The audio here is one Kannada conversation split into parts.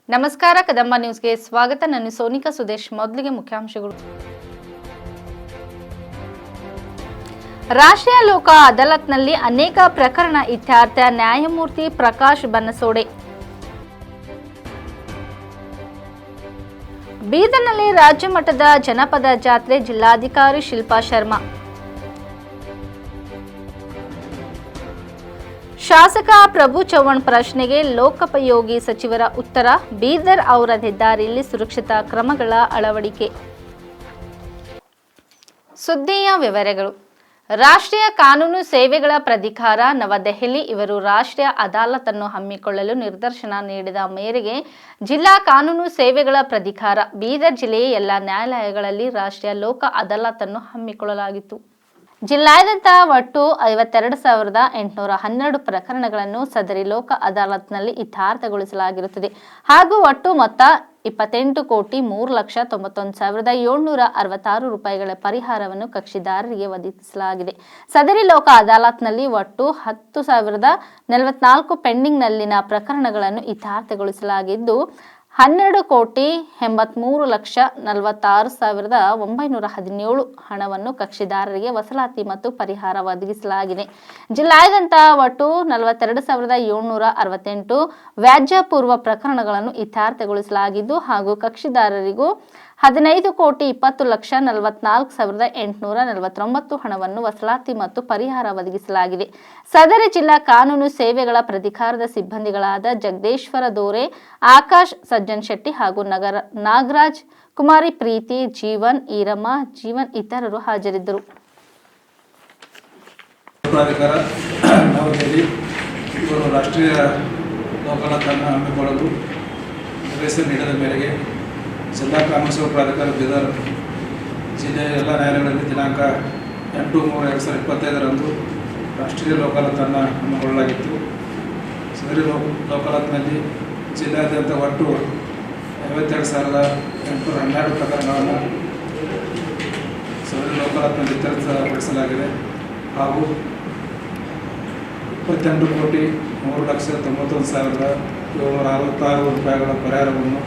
ನಮಸ್ಕಾರ ಕದಂಬ ನ್ಯೂಸ್ಗೆ ಸ್ವಾಗತ. ನಾನು ಸೋನಿಕಾ ಸುದೇಶ್. ಮೊದಲಿಗೆ ಮುಖ್ಯಾಂಶಗಳು. ರಾಷ್ಟ್ರೀಯ ಲೋಕ ಅದಾಲತ್ನಲ್ಲಿ ಅನೇಕ ಪ್ರಕರಣ ಇತ್ಯರ್ಥ. ನ್ಯಾಯಮೂರ್ತಿ ಪ್ರಕಾಶ್ ಬನ್ನಸೋಡೆ. ಬೀದರ್ನಲ್ಲಿ ರಾಜ್ಯ ಮಟ್ಟದ ಜನಪದ ಜಾತ್ರೆ. ಜಿಲ್ಲಾಧಿಕಾರಿ ಶಿಲ್ಪಾ ಶರ್ಮಾ. ಶಾಸಕ ಪ್ರಭು ಚವ್ಹಾಣ್ ಪ್ರಶ್ನೆಗೆ ಲೋಕೋಪಯೋಗಿ ಸಚಿವರ ಉತ್ತರ. ಬೀದರ್ ಔರಾದ್ ಹೆದ್ದಾರಿಯಲ್ಲಿ ಸುರಕ್ಷತಾ ಕ್ರಮಗಳ ಅಳವಡಿಕೆ. ಸುದ್ದಿಯ ವಿವರಗಳು. ರಾಷ್ಟ್ರೀಯ ಕಾನೂನು ಸೇವೆಗಳ ಪ್ರಾಧಿಕಾರ ನವದೆಹಲಿ ಇವರು ರಾಷ್ಟ್ರೀಯ ಅದಾಲತನ್ನು ಹಮ್ಮಿಕೊಳ್ಳಲು ನಿರ್ದೇಶನ ನೀಡಿದ ಮೇರೆಗೆ ಜಿಲ್ಲಾ ಕಾನೂನು ಸೇವೆಗಳ ಪ್ರಾಧಿಕಾರ ಬೀದರ್ ಜಿಲ್ಲೆಯ ಎಲ್ಲ ನ್ಯಾಯಾಲಯಗಳಲ್ಲಿ ರಾಷ್ಟ್ರೀಯ ಲೋಕ ಅದಾಲತನ್ನು ಹಮ್ಮಿಕೊಳ್ಳಲಾಗಿತ್ತು. ಜಿಲ್ಲಾದ್ಯಂತ ಒಟ್ಟು 52,812 ಪ್ರಕರಣಗಳನ್ನು ಸದರಿ ಲೋಕ ಅದಾಲತ್ನಲ್ಲಿ ಇತ್ಯರ್ಥಗೊಳಿಸಲಾಗಿರುತ್ತದೆ ಹಾಗೂ ಒಟ್ಟು ಮೊತ್ತ 28,03,91,766 ರೂಪಾಯಿಗಳ ಪರಿಹಾರವನ್ನು ಕಕ್ಷಿದಾರರಿಗೆ ಒದಗಿಸಲಾಗಿದೆ. ಸದರಿ ಲೋಕ ಅದಾಲತ್ನಲ್ಲಿ ಒಟ್ಟು 10,044 ಪೆಂಡಿಂಗ್ನಲ್ಲಿನ ಪ್ರಕರಣಗಳನ್ನು ಇತ್ಯರ್ಥಗೊಳಿಸಲಾಗಿದ್ದು 12,83,46,917 ಹಣವನ್ನು ಕಕ್ಷಿದಾರರಿಗೆ ವಸೂಲಾತಿ ಮತ್ತು ಪರಿಹಾರ ಒದಗಿಸಲಾಗಿದೆ. ಜಿಲ್ಲಾದ್ಯಂತ ಒಟ್ಟು 42,768 ವ್ಯಾಜ್ಯ ಪೂರ್ವ ಪ್ರಕರಣಗಳನ್ನು ಇತ್ಯರ್ಥಗೊಳಿಸಲಾಗಿದ್ದು ಹಾಗೂ ಕಕ್ಷಿದಾರರಿಗೂ 15,20,44,849 ಹಣವನ್ನು ವಸೂಲಾತಿ ಮತ್ತು ಪರಿಹಾರ ಒದಗಿಸಲಾಗಿದೆ. ಸದರಿ ಜಿಲ್ಲಾ ಕಾನೂನು ಸೇವೆಗಳ ಪ್ರಾಧಿಕಾರದ ಸಿಬ್ಬಂದಿಗಳಾದ ಜಗದೇಶ್ವರ ದೋರೆ, ಆಕಾಶ್ ಸಜ್ಜನ್ ಶೆಟ್ಟಿ ಹಾಗೂ ನಾಗರಾಜ್, ಕುಮಾರಿ ಪ್ರೀತಿ, ಜೀವನ್, ಈರಮ್ಮ, ಜೀವನ್ ಇತರರು ಹಾಜರಿದ್ದರು. ರಾಷ್ಟ್ರೀಯ ಲೋಕಾದಾಲತನ್ನು ಹಮ್ಮಿಕೊಳ್ಳಲು ನಿರ್ದೇಶನ ನೀಡಿದ ಮೇರೆಗೆ ಜಿಲ್ಲಾ ಕಾನೂನು ಸೇವಾ ಪ್ರಾಧಿಕಾರ ಬೀದರ್ ಜಿಲ್ಲೆಯ ಎಲ್ಲ ನ್ಯಾಯಾಲಯಗಳಲ್ಲಿ ದಿನಾಂಕ 8/3/2025 ರಾಷ್ಟ್ರೀಯ ಲೋಕಾದಾಲತನ್ನು ಹಮ್ಮಿಕೊಳ್ಳಲಾಗಿತ್ತು. ಸದರಿ ಲೋಕಾದಾಲತ್ನಲ್ಲಿ ಜಿಲ್ಲೆಯಾದ್ಯಂತ ಒಟ್ಟು 52,812 ಪ್ರಕರಣಗಳನ್ನು ಸದರಿ ಲೋಕಾದಾಲತ್ನಲ್ಲಿ ಇತ್ಯರ್ಥಪಡಿಸಲಾಗಿದೆ ಹಾಗೂ 28,03,91,766 ರೂಪಾಯಿಗಳ ಪರಿಹಾರವನ್ನು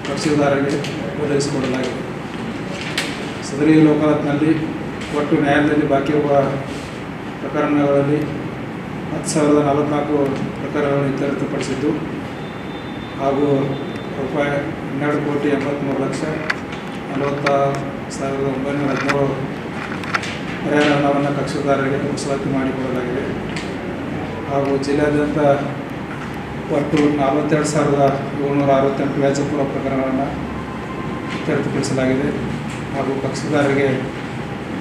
ಕಕ್ಷಿದಾರರಿಗೆ ಒದಗಿಸಿಕೊಡಲಾಗಿದೆ. ಸದರಿ ಲೋಕಾದಾಲತ್ನಲ್ಲಿ ಒಟ್ಟು ನ್ಯಾಯಾಲಯದಲ್ಲಿ ಬಾಕಿ ಇರುವ ಪ್ರಕರಣಗಳಲ್ಲಿ 10,044 ಪ್ರಕರಣಗಳನ್ನು ಇತ್ಯರ್ಥಪಡಿಸಿದ್ದು ಹಾಗೂ ರೂಪಾಯಿ 12,83,40,917 ಪರಿಹಾರ ಹಣವನ್ನು ಕಕ್ಷಿದಾರರಿಗೆ ವಸೂಲಾತಿ ಮಾಡಿಕೊಡಲಾಗಿದೆ ಹಾಗೂ ಜಿಲ್ಲೆಯಾದ್ಯಂತ ಒಟ್ಟು 42,768 ವ್ಯಾಜ್ಯಪೂರ್ವ ಪ್ರಕರಣಗಳನ್ನು ಇತ್ಯರ್ಥಪಡಿಸಲಾಗಿದೆ ಹಾಗೂ ಕಕ್ಷಿದಾರರಿಗೆ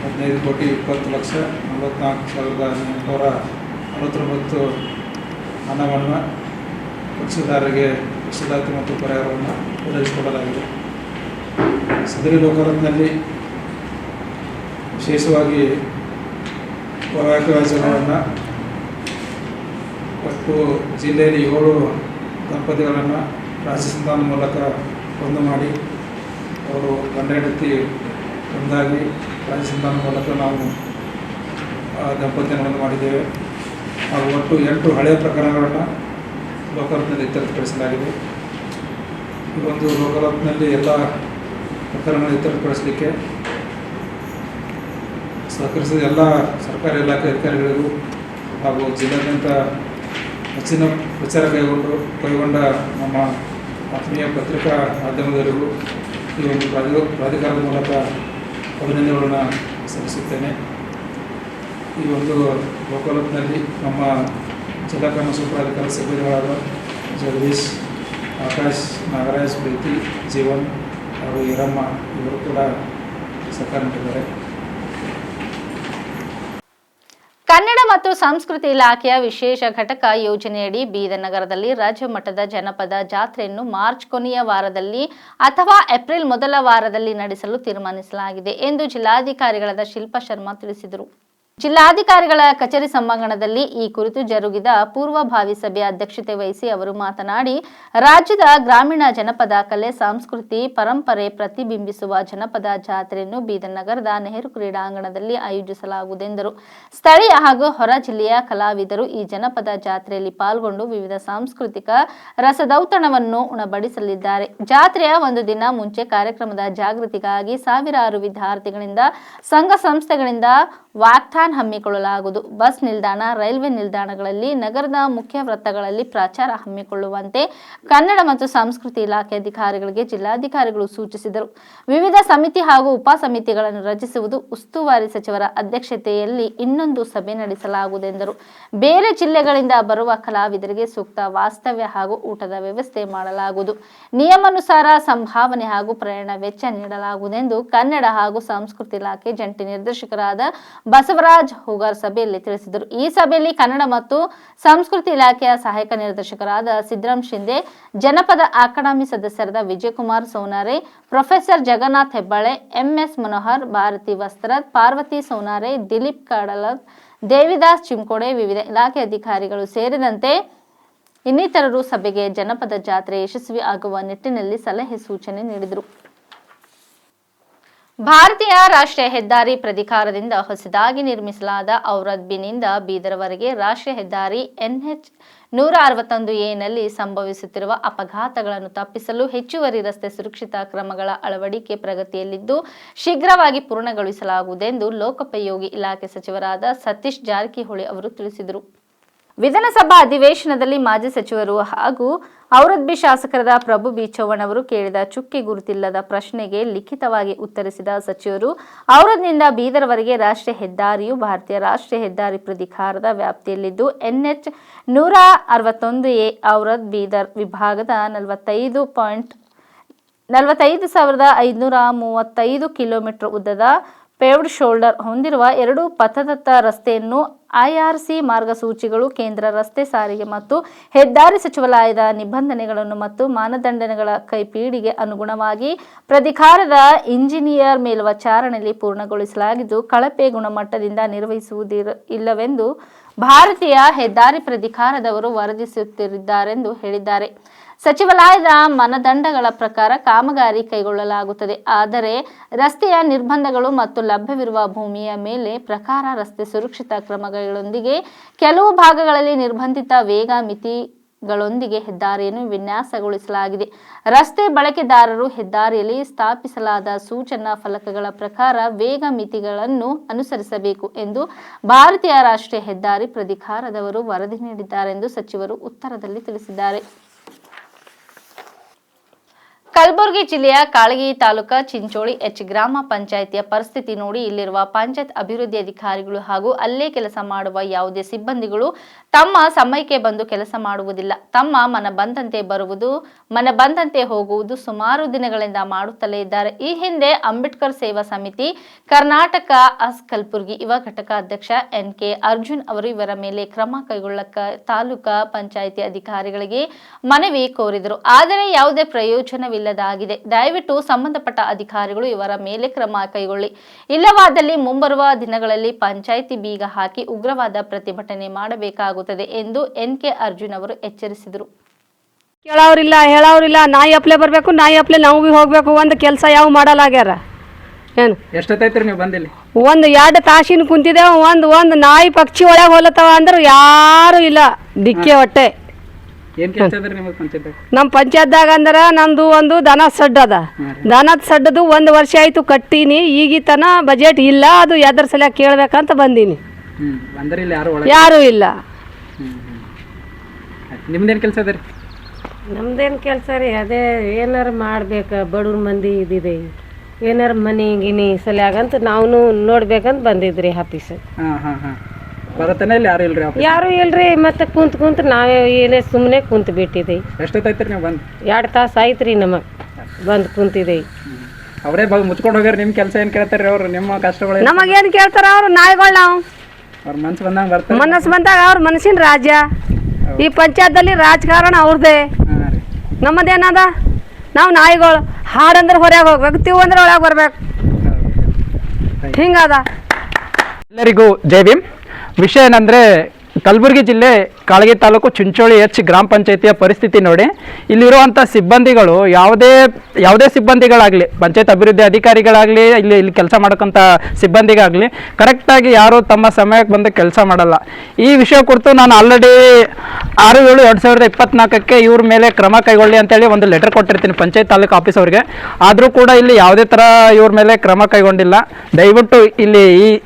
15,20,44,849 ಹಣವನ್ನು ಕಕ್ಷಿದಾರರಿಗೆ ವಸೂಲಾತಿ ಮತ್ತು ಪರಿಹಾರವನ್ನು ಒದಗಿಸಿಕೊಡಲಾಗಿದೆ. ಸದರಿ ಲೋಕಾದಾಲತ್ನಲ್ಲಿ ವಿಶೇಷವಾಗಿ ವೈವಾಹಿಕ ವ್ಯಾಜ್ಯಗಳನ್ನು ಒಟ್ಟು ಜಿಲ್ಲೆಯಲ್ಲಿ 7 ದಂಪತಿಗಳನ್ನು ರಾಜ್ಯ ಸಂಧಾನ ಮೂಲಕ ಒಂದು ಮಾಡಿ ಅವರು ಗಂಡ ಹೆಂಡತಿ ಒಂದಾಗಿ ರಾಜ್ಯ ಸಂಧಾನ ಮೂಲಕ ನಾವು ದಂಪತಿಯನ್ನು ಒಂದು ಮಾಡಿದ್ದೇವೆ ಹಾಗೂ ಒಟ್ಟು 8 ಹಳೆಯ ಪ್ರಕರಣಗಳನ್ನು ಲೋಕಾದಾಲತ್ನಲ್ಲಿ ಇತ್ಯರ್ಥಪಡಿಸಲಾಗಿದೆ. ಈ ಒಂದು ಲೋಕಾದಾಲತ್ನಲ್ಲಿ ಎಲ್ಲ ಪ್ರಕರಣಗಳನ್ನು ಇತ್ಯರ್ಥಪಡಿಸಲಿಕ್ಕೆ ಸಹಕರಿಸಿದ ಎಲ್ಲ ಸರ್ಕಾರಿ ಇಲಾಖೆ ಅಧಿಕಾರಿಗಳಿಗೂ ಹಾಗೂ ಜಿಲ್ಲಾದ್ಯಂತ ಹೆಚ್ಚಿನ ಪ್ರಚಾರ ಕೈಗೊಂಡ ನಮ್ಮ ಆತ್ಮೀಯ ಪತ್ರಿಕಾ ಮಾಧ್ಯಮದವರಿಗೂ ಈ ಒಂದು ಪ್ರಾಧಿಕಾರದ ಮೂಲಕ ಅಭಿನಂದನೆಗಳನ್ನು ಸಲ್ಲಿಸುತ್ತೇನೆ. ಈ ಒಂದು ಲೋಕಾದಾಲತ್ನಲ್ಲಿ ನಮ್ಮ ಜಿಲ್ಲಾ ಕಾನೂನು ಸೇವಾ ಪ್ರಾಧಿಕಾರದ ಸಿಬ್ಬಂದಿಗಳಾದ ಜಗದೀಶ್, ಆಕಾಶ್, ನಾಗರಾಜ್, ಪ್ರೀತಿ, ಜೀವನ್ ಹಾಗೂ ಈರಮ್ಮ ಇವರು ಕೂಡ ಸಹಕಾರ ನೀಡಿದ್ದಾರೆ. ಕನ್ನಡ ಮತ್ತು ಸಂಸ್ಕೃತಿ ಇಲಾಖೆಯ ವಿಶೇಷ ಘಟಕ ಯೋಜನೆಯಡಿ ಬೀದರ್ ನಗರದಲ್ಲಿ ರಾಜ್ಯ ಮಟ್ಟದ ಜನಪದ ಜಾತ್ರೆಯನ್ನು ಮಾರ್ಚ್ ಕೊನೆಯ ವಾರದಲ್ಲಿ ಅಥವಾ ಏಪ್ರಿಲ್ ಮೊದಲ ವಾರದಲ್ಲಿ ನಡೆಸಲು ತೀರ್ಮಾನಿಸಲಾಗಿದೆ ಎಂದು ಜಿಲ್ಲಾಧಿಕಾರಿಗಳಾದ ಶಿಲ್ಪಾ ಶರ್ಮಾ ತಿಳಿಸಿದರು. ಜಿಲ್ಲಾಧಿಕಾರಿಗಳ ಕಚೇರಿ ಸಭಾಂಗಣದಲ್ಲಿ ಈ ಕುರಿತು ಜರುಗಿದ ಪೂರ್ವಭಾವಿ ಸಭೆಯ ಅಧ್ಯಕ್ಷತೆ ವಹಿಸಿ ಅವರು ಮಾತನಾಡಿ, ರಾಜ್ಯದ ಗ್ರಾಮೀಣ ಜನಪದ ಕಲೆ, ಸಂಸ್ಕೃತಿ, ಪರಂಪರೆ ಪ್ರತಿಬಿಂಬಿಸುವ ಜನಪದ ಜಾತ್ರೆಯನ್ನು ಬೀದರ್ ನಗರದ ನೆಹರು ಕ್ರೀಡಾಂಗಣದಲ್ಲಿ ಆಯೋಜಿಸಲಾಗುವುದೆಂದರು. ಸ್ಥಳೀಯ ಹಾಗೂ ಹೊರ ಜಿಲ್ಲೆಯ ಕಲಾವಿದರು ಈ ಜನಪದ ಜಾತ್ರೆಯಲ್ಲಿ ಪಾಲ್ಗೊಂಡು ವಿವಿಧ ಸಾಂಸ್ಕೃತಿಕ ರಸದೌತಣವನ್ನು ಉಣಬಡಿಸಲಿದ್ದಾರೆ. ಜಾತ್ರೆಯ ಒಂದು ದಿನ ಮುಂಚೆ ಕಾರ್ಯಕ್ರಮದ ಜಾಗೃತಿಗಾಗಿ ಸಾವಿರಾರು ವಿದ್ಯಾರ್ಥಿಗಳಿಂದ, ಸಂಘ ಸಂಸ್ಥೆಗಳಿಂದ ವಾಕ್ಥಾನ್ ಹಮ್ಮಿಕೊಳ್ಳಲಾಗುವುದು. ಬಸ್ ನಿಲ್ದಾಣ, ರೈಲ್ವೆ ನಿಲ್ದಾಣಗಳಲ್ಲಿ, ನಗರದ ಮುಖ್ಯ ವೃತ್ತಗಳಲ್ಲಿ ಪ್ರಚಾರ ಹಮ್ಮಿಕೊಳ್ಳುವಂತೆ ಕನ್ನಡ ಮತ್ತು ಸಂಸ್ಕೃತಿ ಇಲಾಖೆ ಅಧಿಕಾರಿಗಳಿಗೆ ಜಿಲ್ಲಾಧಿಕಾರಿಗಳು ಸೂಚಿಸಿದರು. ವಿವಿಧ ಸಮಿತಿ ಹಾಗೂ ಉಪ ಸಮಿತಿಗಳನ್ನು ರಚಿಸುವುದು, ಉಸ್ತುವಾರಿ ಸಚಿವರ ಅಧ್ಯಕ್ಷತೆಯಲ್ಲಿ ಇನ್ನೊಂದು ಸಭೆ ನಡೆಸಲಾಗುವುದೆಂದರು. ಬೇರೆ ಜಿಲ್ಲೆಗಳಿಂದ ಬರುವ ಕಲಾವಿದರಿಗೆ ಸೂಕ್ತ ವಾಸ್ತವ್ಯ ಹಾಗೂ ಊಟದ ವ್ಯವಸ್ಥೆ ಮಾಡಲಾಗುವುದು. ನಿಯಮಾನುಸಾರ ಸಂಭಾವನೆ ಹಾಗೂ ಪ್ರಯಾಣ ವೆಚ್ಚ ನೀಡಲಾಗುವುದೆಂದು ಕನ್ನಡ ಹಾಗೂ ಸಂಸ್ಕೃತಿ ಇಲಾಖೆ ಜಂಟಿ ನಿರ್ದೇಶಕರಾದ ಬಸವರಾಜ್ ಹೂಗಾರ್ ಸಭೆಯಲ್ಲಿ ತಿಳಿಸಿದರು. ಈ ಸಭೆಯಲ್ಲಿ ಕನ್ನಡ ಮತ್ತು ಸಂಸ್ಕೃತಿ ಇಲಾಖೆಯ ಸಹಾಯಕ ನಿರ್ದೇಶಕರಾದ ಸಿದ್ದರಾಮ್ ಶಿಂದೆ, ಜನಪದ ಅಕಾಡೆಮಿ ಸದಸ್ಯರಾದ ವಿಜಯಕುಮಾರ್ ಸೋನಾರೆ, ಪ್ರೊಫೆಸರ್ ಜಗನ್ನಾಥ್ ಹೆಬ್ಬಾಳೆ, ಎಂಎಸ್ ಮನೋಹರ್, ಭಾರತಿ ವಸ್ತ್ರದ್, ಪಾರ್ವತಿ ಸೋನಾರೆ, ದಿಲೀಪ್ ಕಡಲದ್, ದೇವಿದಾಸ್ ಚಿಮ್ಕೋಡೆ, ವಿವಿಧ ಇಲಾಖೆ ಅಧಿಕಾರಿಗಳು ಸೇರಿದಂತೆ ಇನ್ನಿತರರು ಸಭೆಗೆ ಜನಪದ ಜಾತ್ರೆ ಯಶಸ್ವಿ ಆಗುವ ನಿಟ್ಟಿನಲ್ಲಿ ಸಲಹೆ ಸೂಚನೆ ನೀಡಿದರು. ಭಾರತೀಯ ರಾಷ್ಟ್ರೀಯ ಹೆದ್ದಾರಿ ಪ್ರಾಧಿಕಾರದಿಂದ ಹೊಸದಾಗಿ ನಿರ್ಮಿಸಲಾದ ಔರಾದ್ಬಿನಿಂದ ಬೀದರ್ವರೆಗೆ ರಾಷ್ಟ್ರೀಯ ಹೆದ್ದಾರಿ NH 161A ನಲ್ಲಿ ಸಂಭವಿಸುತ್ತಿರುವ ಅಪಘಾತಗಳನ್ನು ತಪ್ಪಿಸಲು ಹೆಚ್ಚುವರಿ ರಸ್ತೆ ಸುರಕ್ಷತಾ ಕ್ರಮಗಳ ಅಳವಡಿಕೆ ಪ್ರಗತಿಯಲ್ಲಿದ್ದು ಶೀಘ್ರವಾಗಿ ಪೂರ್ಣಗೊಳಿಸಲಾಗುವುದೆಂದು ಲೋಕೋಪಯೋಗಿ ಇಲಾಖೆ ಸಚಿವರಾದ ಸತೀಶ್ ಜಾರಕಿಹೊಳಿ ಅವರು ತಿಳಿಸಿದರು. ವಿಧಾನಸಭಾ ಅಧಿವೇಶನದಲ್ಲಿ ಮಾಜಿ ಸಚಿವರು ಹಾಗೂ ಔರಾದ್ಬಿ ಶಾಸಕರಾದ ಪ್ರಭು ಬಿ ಚವ್ಹಾಣ್ ಅವರು ಕೇಳಿದ ಚುಕ್ಕೆ ಗುರುತಿಲ್ಲದ ಪ್ರಶ್ನೆಗೆ ಲಿಖಿತವಾಗಿ ಉತ್ತರಿಸಿದ ಸಚಿವರು, ಔರಾದ್ನಿಂದ ಬೀದರ್ವರೆಗೆ ರಾಷ್ಟ್ರೀಯ ಹೆದ್ದಾರಿಯು ಭಾರತೀಯ ರಾಷ್ಟ್ರೀಯ ಹೆದ್ದಾರಿ ಪ್ರಾಧಿಕಾರದ ವ್ಯಾಪ್ತಿಯಲ್ಲಿದ್ದು NH 161A ಔರಾದ್ ಬೀದರ್ ವಿಭಾಗದ 45,535 ಕಿಲೋಮೀಟರ್ ಉದ್ದದ ಪೇವ್ಡ್ ಶೋಲ್ಡರ್ ಹೊಂದಿರುವ 2 ಪಥದತ್ತ ರಸ್ತೆಯನ್ನು IRC ಮಾರ್ಗಸೂಚಿಗಳು, ಕೇಂದ್ರ ರಸ್ತೆ ಸಾರಿಗೆ ಮತ್ತು ಹೆದ್ದಾರಿ ಸಚಿವಾಲಯದ ನಿಬಂಧನೆಗಳನ್ನು ಮತ್ತು ಮಾನದಂಡಗಳ ಕೈಪಿಡಿಗೆ ಅನುಗುಣವಾಗಿ ಪ್ರಾಧಿಕಾರದ ಇಂಜಿನಿಯರ್ ಮೇಲ್ವಿಚಾರಣೆಯಲ್ಲಿ ಪೂರ್ಣಗೊಳಿಸಲಾಗಿದ್ದು ಕಳಪೆ ಗುಣಮಟ್ಟದಿಂದ ನಿರ್ವಹಿಸುವುದಿಲ್ಲವೆಂದು ಭಾರತೀಯ ಹೆದ್ದಾರಿ ಪ್ರಾಧಿಕಾರದವರು ವರದಿಸುತ್ತಿದ್ದಾರೆಂದು ಹೇಳಿದ್ದಾರೆ. ಸಚಿವಾಲಯದ ಮಾನದಂಡಗಳ ಪ್ರಕಾರ ಕಾಮಗಾರಿ ಕೈಗೊಳ್ಳಲಾಗುತ್ತದೆ. ಆದರೆ ರಸ್ತೆಯ ನಿರ್ಬಂಧಗಳು ಮತ್ತು ಲಭ್ಯವಿರುವ ಭೂಮಿಯ ಮೇಲೆ ಪ್ರಕಾರ ರಸ್ತೆ ಸುರಕ್ಷತಾ ಕ್ರಮಗಳೊಂದಿಗೆ ಕೆಲವು ಭಾಗಗಳಲ್ಲಿ ನಿರ್ಬಂಧಿತ ವೇಗ ಮಿತಿಗಳೊಂದಿಗೆ ಹೆದ್ದಾರಿಯನ್ನು ವಿನ್ಯಾಸಗೊಳಿಸಲಾಗಿದೆ. ರಸ್ತೆ ಬಳಕೆದಾರರು ಹೆದ್ದಾರಿಯಲ್ಲಿ ಸ್ಥಾಪಿಸಲಾದ ಸೂಚನಾ ಫಲಕಗಳ ಪ್ರಕಾರ ವೇಗ ಮಿತಿಗಳನ್ನು ಅನುಸರಿಸಬೇಕು ಎಂದು ಭಾರತೀಯ ರಾಷ್ಟ್ರೀಯ ಹೆದ್ದಾರಿ ಪ್ರಾಧಿಕಾರದವರು ವರದಿ ನೀಡಿದ್ದಾರೆಂದು ಸಚಿವರು ಉತ್ತರದಲ್ಲಿ ತಿಳಿಸಿದ್ದಾರೆ. ಕಲಬುರಗಿ ಜಿಲ್ಲೆಯ ಕಾಳಗಿ ತಾಲೂಕಾ ಚಿಂಚೋಳಿ H ಗ್ರಾಮ ಪಂಚಾಯಿತಿಯ ಪರಿಸ್ಥಿತಿ ನೋಡಿ ಇಲ್ಲಿರುವ ಪಂಚಾಯತ್ ಅಭಿವೃದ್ಧಿ ಅಧಿಕಾರಿಗಳು ಹಾಗೂ ಅಲ್ಲೇ ಕೆಲಸ ಮಾಡುವ ಯಾವುದೇ ಸಿಬ್ಬಂದಿಗಳು ತಮ್ಮ ಸಮಯಕ್ಕೆ ಬಂದು ಕೆಲಸ ಮಾಡುವುದಿಲ್ಲ. ತಮ್ಮ ಮನ ಬಂದಂತೆ ಬರುವುದು, ಮನ ಬಂದಂತೆ ಹೋಗುವುದು ಸುಮಾರು ದಿನಗಳಿಂದ ಮಾಡುತ್ತಲೇ ಇದ್ದಾರೆ. ಈ ಹಿಂದೆ ಅಂಬೇಡ್ಕರ್ ಸೇವಾ ಸಮಿತಿ ಕರ್ನಾಟಕ ಕಲಬುರಗಿ ಯುವ ಘಟಕ ಅಧ್ಯಕ್ಷ NK ಅರ್ಜುನ್ ಅವರು ಇವರ ಮೇಲೆ ಕ್ರಮ ಕೈಗೊಳ್ಳಕ ತಾಲೂಕಾ ಪಂಚಾಯಿತಿ ಅಧಿಕಾರಿಗಳಿಗೆ ಮನವಿ ಕೋರಿದರು. ಆದರೆ ಯಾವುದೇ ಪ್ರಯೋಜನವಿಲ್ಲದಾಗಿದೆ. ದಯವಿಟ್ಟು ಸಂಬಂಧಪಟ್ಟ ಅಧಿಕಾರಿಗಳು ಇವರ ಮೇಲೆ ಕ್ರಮ ಕೈಗೊಳ್ಳಿ. ಇಲ್ಲವಾದಲ್ಲಿ ಮುಂಬರುವ ದಿನಗಳಲ್ಲಿ ಪಂಚಾಯಿತಿ ಬೀಗ ಹಾಕಿ ಉಗ್ರವಾದ ಪ್ರತಿಭಟನೆ ಮಾಡಬೇಕಾಗುತ್ತದೆ ಎಂದು NK ಅರ್ಜುನ್ ಅವರು ಎಚ್ಚರಿಸಿದರು. ಕೇಳೋರಿಲ್ಲ, ಹೇಳೋರಿಲ್ಲ. ನಾಯಿ ಅಪ್ಲೆ ಬರಬೇಕು, ನಾಯಿ ಅಪ್ಲೆ ನಾವು ಭೀ ಹೋಗಬೇಕು. ಒಂದು ಕೆಲಸ ಯಾವ ಮಾಡಲಾಗ್ಯಾರ. ಏನು ಎಷ್ಟೊತ್ತೈತ್ರಿ ನೀವು ಬಂದಿಲ್ಲಿ? 1-2 ತಾಸಿನ ಕುಂತಿದ್ದೇವೆ. ಒಂದು ನಾಯಿ ಪಕ್ಷಿ ಒಳಗೆ ಹೋಲತ್ತವ ಅಂದ್ರೆ ಯಾರು ಇಲ್ಲ. ದಿಕ್ಕೆ ಹೊಟ್ಟೆ. ಏನು ಕೆಲಸ ಅದ್ರಿ ನಿಮಗೆ ಪಂಚಾಯತ್? ನಮ್ಮ ಪಂಚಾಯತ್ದಾಗ ಅಂದ್ರೆ ನಮ್ದು ಒಂದು ದನ ಸಡ್ ಅದ. ದನದ ಸಡ್ಡದು 1 ವರ್ಷ ಆಯ್ತು ಕಟ್ಟೀನಿ. ಈಗಿತನ ಬಜೆಟ್ ಇಲ್ಲ. ಅದು ಎದ್ರ ಸಲ ಕೇಳ್ಬೇಕಂತ ಬಂದೀನಿ. ಅಂದ್ರೆ ಇಲ್ಲಿ ಯಾರು ಇಲ್ಲ. ನಿಮ್ದೇನು ಕೆಲಸ ಅದ ರೀ? ನಮ್ದೇನು ಕೆಲಸ ರೀ, ಅದೇ ಏನಾರು ಮಾಡ್ಬೇಕು. ಬಡವ್ರ ಮಂದಿ ಇದಿದೆ, ಏನಾರು ಮನೆ ಗಿನಿ ಸಲ್ಯಾಗಂತ ನಾವು ನೋಡ್ಬೇಕಂತ ಬಂದಿದ್ರಿ ಆಫೀಸ್. ಬರತನ ಇಲ್ಲಿ ಯಾರು ಇಲ್ರಿ? ಯಾರು ಇಲ್ರಿ. ಮತ್ತೆ ಕುಂತ್ ನಾವೇ ಏನೇ ಸುಮ್ಮನೆ ಕುಂತ ಬಿಟ್ಟಿದೆ. ಎಷ್ಟೊತ್ತೈತ್ರಿ ನೀವು ಬಂದು? 2 ತಾಸು ಆಯ್ತು ರೀ ನಮಗೆ ಬಂದು ಕುಂತಿದೆ. ಅವರೇ ಮುಚ್ಕೊಂಡು ಹೋಗ್ಯಾರ. ನಿಮ್ಮ ಕೆಲಸ ಏನು ಕೇಳ್ತಾರ್ರಿ ಅವ್ರು? ನಿಮ್ಮ ಕಷ್ಟಗಳು ನಮಗೇನು ಕೇಳ್ತಾರ ಅವ್ರು? ನಾಯಿಗಳು ನಾವು ಅವ್ರ ಮನ್ಸು ಬಂದಂಗೆ ಬರ್ತಾರೆ. ಮನಸ್ಸು ಬಂದಾಗ ಅವ್ರ ಮನಸ್ಸಿನ ರಾಜ್ಯ. ಈ ಪಂಚಾಯತ್ದಲ್ಲಿ ರಾಜಕಾರಣ ಅವ್ರದ್ದೇ. ನಮ್ಮದೇನದ? ನಾವು ನಾಯಿಗಳು. ಹಾಡಂದ್ರೆ ಹೊರಗೆ ಹೋಗ್ಬೇಕು, ತಿವು ಅಂದ್ರೆ ಒಳಗೆ ಬರ್ಬೇಕು. ಹಿಂಗದ. ಎಲ್ಲರಿಗೂ ಜೈ ಭೀಮ್. ವಿಷಯ ಏನಂದರೆ, ಕಲಬುರಗಿ ಜಿಲ್ಲೆ ಕಾಳಗಿ ತಾಲೂಕು ಚಿಂಚೋಳಿ ಎಚ್ ಗ್ರಾಮ ಪಂಚಾಯತಿಯ ಪರಿಸ್ಥಿತಿ ನೋಡಿ. ಇಲ್ಲಿರುವಂಥ ಸಿಬ್ಬಂದಿಗಳು ಯಾವುದೇ ಸಿಬ್ಬಂದಿಗಳಾಗಲಿ, ಪಂಚಾಯತ್ ಅಭಿವೃದ್ಧಿ ಅಧಿಕಾರಿಗಳಾಗಲಿ, ಇಲ್ಲಿ ಕೆಲಸ ಮಾಡೋಕ್ಕಂಥ ಸಿಬ್ಬಂದಿಗಾಗಲಿ ಕರೆಕ್ಟಾಗಿ ಯಾರು ತಮ್ಮ ಸಮಯಕ್ಕೆ ಬಂದು ಕೆಲಸ ಮಾಡಲ್ಲ. ಈ ವಿಷಯ ಕುರಿತು ನಾನು ಆಲ್ರೆಡಿ 6/7/2024 ಇವ್ರ ಮೇಲೆ ಕ್ರಮ ಕೈಗೊಳ್ಳಿ ಅಂತೇಳಿ ಒಂದು ಲೆಟರ್ ಕೊಟ್ಟಿರ್ತೀನಿ ಪಂಚಾಯತ್ ತಾಲೂಕು ಆಫೀಸ್ ಅವ್ರಿಗೆ. ಆದರೂ ಕೂಡ ಇಲ್ಲಿ ಯಾವುದೇ ಥರ ಇವ್ರ ಮೇಲೆ ಕ್ರಮ ಕೈಗೊಂಡಿಲ್ಲ. ದಯವಿಟ್ಟು ಇಲ್ಲಿ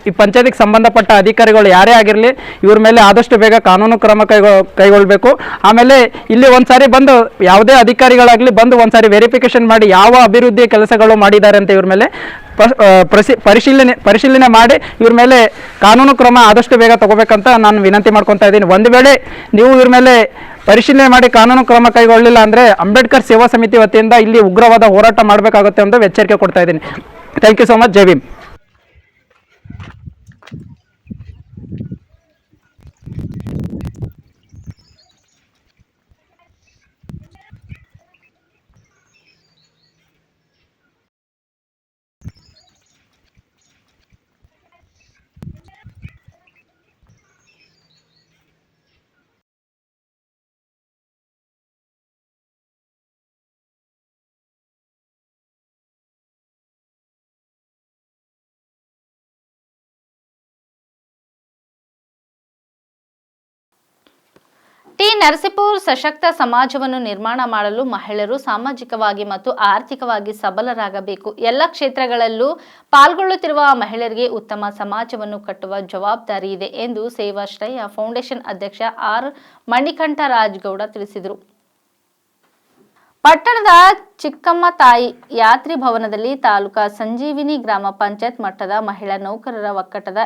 ಈ ಪಂಚಾಯತಿಗೆ ಸಂಬಂಧಪಟ್ಟ ಅಧಿಕಾರಿಗಳು ಯಾರೇ ಆಗಿರಲಿ ಇವ್ರ ಮೇಲೆ ಆದಷ್ಟು ಬೇಗ ಕಾನೂನು ಕ್ರಮ ಕೈಗೊಳ್ಳಬೇಕು. ಆಮೇಲೆ ಇಲ್ಲಿ ಒಂದ್ಸಾರಿ ಬಂದು ಯಾವುದೇ ಅಧಿಕಾರಿಗಳಾಗಲಿ ಬಂದು ಒಂದ್ಸಾರಿ ವೆರಿಫಿಕೇಶನ್ ಮಾಡಿ ಯಾವ ಅಭಿವೃದ್ಧಿ ಕೆಲಸಗಳು ಮಾಡಿದ್ದಾರೆ ಅಂತ ಇವ್ರ ಮೇಲೆ ಪರಿಶೀಲನೆ ಮಾಡಿ ಇವ್ರ ಮೇಲೆ ಕಾನೂನು ಕ್ರಮ ಆದಷ್ಟು ಬೇಗ ತಗೋಬೇಕಂತ ನಾನು ವಿನಂತಿ ಮಾಡ್ಕೊತಾ ಇದ್ದೀನಿ. ಒಂದು ವೇಳೆ ನೀವು ಇವ್ರ ಮೇಲೆ ಪರಿಶೀಲನೆ ಮಾಡಿ ಕಾನೂನು ಕ್ರಮ ಕೈಗೊಳ್ಳಿಲ್ಲ ಅಂದರೆ ಅಂಬೇಡ್ಕರ್ ಸೇವಾ ಸಮಿತಿ ವತಿಯಿಂದ ಇಲ್ಲಿ ಉಗ್ರವಾದ ಹೋರಾಟ ಮಾಡಬೇಕಾಗುತ್ತೆ ಅಂತ ಎಚ್ಚರಿಕೆ ಕೊಡ್ತಾ ಇದ್ದೀನಿ. Thank you so much. Jai Bhim. T Narasipura ಸಶಕ್ತ ಸಮಾಜವನ್ನು ನಿರ್ಮಾಣ ಮಾಡಲು ಮಹಿಳೆಯರು ಸಾಮಾಜಿಕವಾಗಿ ಮತ್ತು ಆರ್ಥಿಕವಾಗಿ ಸಬಲರಾಗಬೇಕು. ಎಲ್ಲ ಕ್ಷೇತ್ರಗಳಲ್ಲೂ ಪಾಲ್ಗೊಳ್ಳುತ್ತಿರುವ ಮಹಿಳೆಯರಿಗೆ ಉತ್ತಮ ಸಮಾಜವನ್ನು ಕಟ್ಟುವ ಜವಾಬ್ದಾರಿ ಇದೆ ಎಂದು ಸೇವಾಶ್ರಯ ಫೌಂಡೇಶನ್ ಅಧ್ಯಕ್ಷ ಆರ್ ಮಣಿಕಂಠರಾಜ್ ಗೌಡ ತಿಳಿಸಿದರು. ಪಟ್ಟಣದ ಚಿಕ್ಕಮ್ಮ ತಾಯಿ ಯಾತ್ರಿ ಭವನದಲ್ಲಿ ತಾಲೂಕಾ ಸಂಜೀವಿನಿ ಗ್ರಾಮ ಪಂಚಾಯತ್ ಮಟ್ಟದ ಮಹಿಳಾ ನೌಕರರ ಒಕ್ಕೂಟದ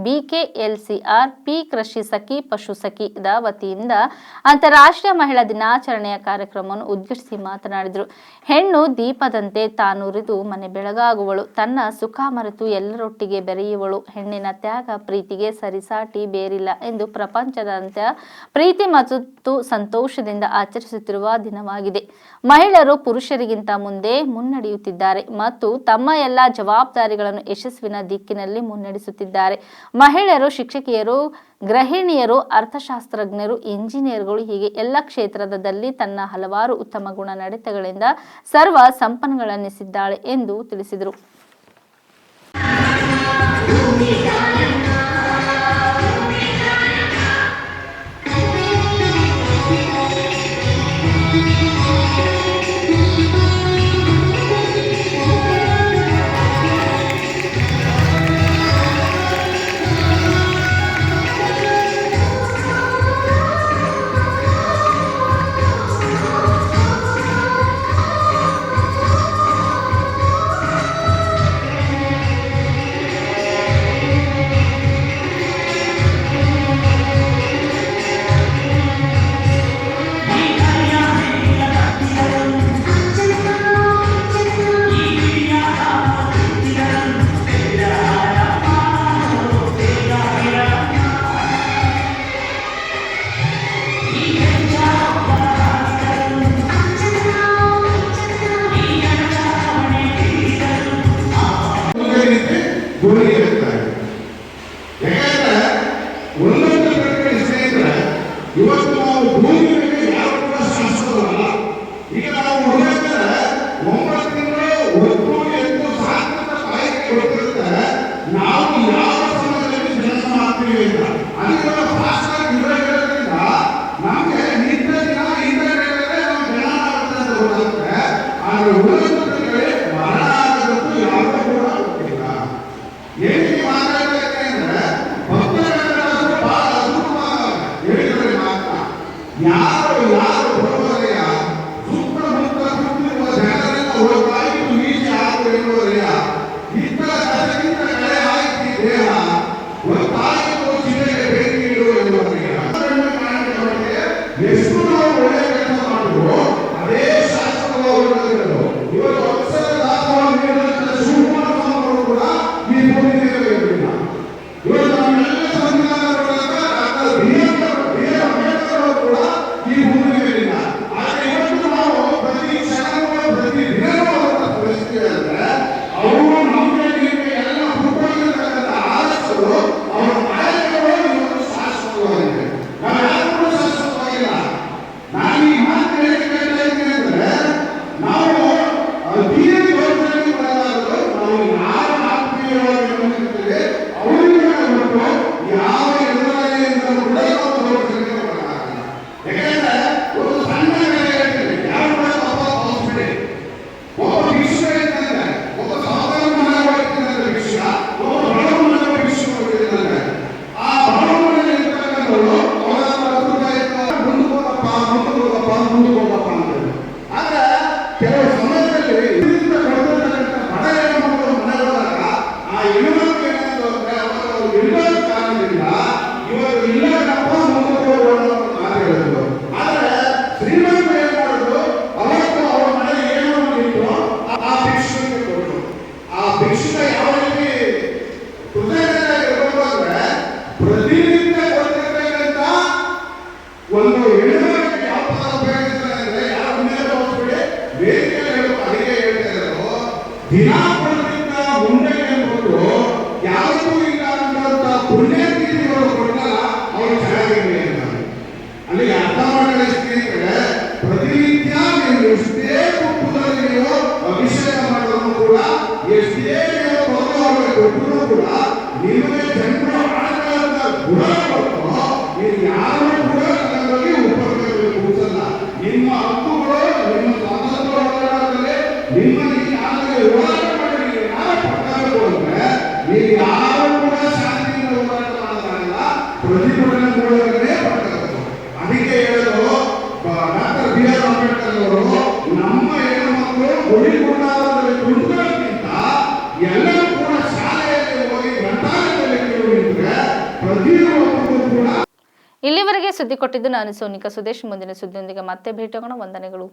BKLCR ಪಿ ಕೃಷಿ ಸಖಿ ಪಶು ಸಖಿ ವತಿಯಿಂದ ಅಂತಾರಾಷ್ಟ್ರೀಯ ಮಹಿಳಾ ದಿನಾಚರಣೆಯ ಕಾರ್ಯಕ್ರಮವನ್ನು ಉದ್ಘಾಟಿಸಿ ಮಾತನಾಡಿದರು. ಹೆಣ್ಣು ದೀಪದಂತೆ ತಾನುರಿದು ಮನೆ ಬೆಳಗಾಗುವಳು, ತನ್ನ ಸುಖ ಮರೆತು ಎಲ್ಲರೊಟ್ಟಿಗೆ ಬೆರೆಯುವಳು, ಹೆಣ್ಣಿನ ತ್ಯಾಗ ಪ್ರೀತಿಗೆ ಸರಿಸಾಟಿ ಬೇರಿಲ್ಲ ಎಂದು ಪ್ರಪಂಚದಾದ್ಯಂತ ಪ್ರೀತಿ ಮತ್ತು ಸಂತೋಷದಿಂದ ಆಚರಿಸುತ್ತಿರುವ ದಿನವಾಗಿದೆ. ಮಹಿಳೆಯರು ಪುರುಷರಿಗಿಂತ ಮುಂದೆ ಮುನ್ನಡೆಯುತ್ತಿದ್ದಾರೆ ಮತ್ತು ತಮ್ಮ ಎಲ್ಲ ಜವಾಬ್ದಾರಿಗಳನ್ನು ಯಶಸ್ವಿನ ದಿಕ್ಕಿನಲ್ಲಿ ಮುನ್ನಡೆಸುತ್ತಿದ್ದಾರೆ. ಮಹಿಳೆಯರು ಶಿಕ್ಷಕಿಯರು, ಗೃಹಿಣಿಯರು, ಅರ್ಥಶಾಸ್ತ್ರಜ್ಞರು, ಇಂಜಿನಿಯರ್ಗಳು ಹೀಗೆ ಎಲ್ಲ ಕ್ಷೇತ್ರದಲ್ಲಿ ತನ್ನ ಹಲವಾರು ಉತ್ತಮ ಗುಣ ನಡತೆಗಳಿಂದ ಸರ್ವ ಸಂಪನ್ನುಗಳನ್ನಿಸಿದ್ದಾಳೆ ಎಂದು ತಿಳಿಸಿದರು. Yeah. ಕೊಟ್ಟರೂ ಕೂಡ ನಿಮಗೆ ಜನರು ಆಡಳಿತ ಗುಣ ಕೊಟ್ಟು ನೀವು ಯಾರು ಕೂಡ ಅದರಲ್ಲಿ ಉಪಯೋಗ ಕೂರಿಸಲ್ಲ. ನಿಮ್ಮ ಹಕ್ಕುಗಳು ನಿಮ್ಮ ಸ್ವಾತಂತ್ರ್ಯ ಹೋರಾಟದಲ್ಲಿ ನಿಮ್ಮಲ್ಲಿ ಯಾರಿಗೆ ಹೋರಾಟ ಮಾಡಿ ಯಾರು ಪಡ್ಕಬೇಕು ಅಂದ್ರೆ ನೀವು ಯಾರು ಕೂಡ ಶಾಂತಿಯಿಂದ ಹೋರಾಟ ಮಾಡೋದಾಗಲ್ಲ, ಪ್ರತಿಭಟನೆ ಮೂಲಕನೇ ಪಡ್ಕಬೇಕು. ಅದಕ್ಕೆ ಹೇಳೋದು ಡಾಕ್ಟರ್ ಬಿ ಆರ್ ಅಂಬೇಡ್ಕರ್ ಅವರು ನಮ್ಮ ಹೆಣ್ಣು ಮಕ್ಕಳು ಗುಡಿಗುಂಡಾರದಲ್ಲಿ ಕುಳಿತುಕೊಳ್ಳೋಕ್ಕಿಂತ ಎಲ್ಲರೂ ಕೂಡ ಶಾಲೆಯಲ್ಲಿ ಹೋಗಿ ಗ್ರಂಥಾಲಯದಲ್ಲಿ ನಿಂತರೆ ಪ್ರತಿಯೊಬ್ಬರಿಗೂ ಕೂಡ. ಇಲ್ಲಿವರೆಗೆ ಸುದ್ದಿ ಕೊಟ್ಟಿದ್ದು ನಾನು ಸೋನಿಕಾ ಸುದೇಶ್. ಮುಂದಿನ ಸುದ್ದಿಯೊಂದಿಗೆ ಮತ್ತೆ ಭೇಟಿಯಾಗೋಣ. ವಂದನೆಗಳು.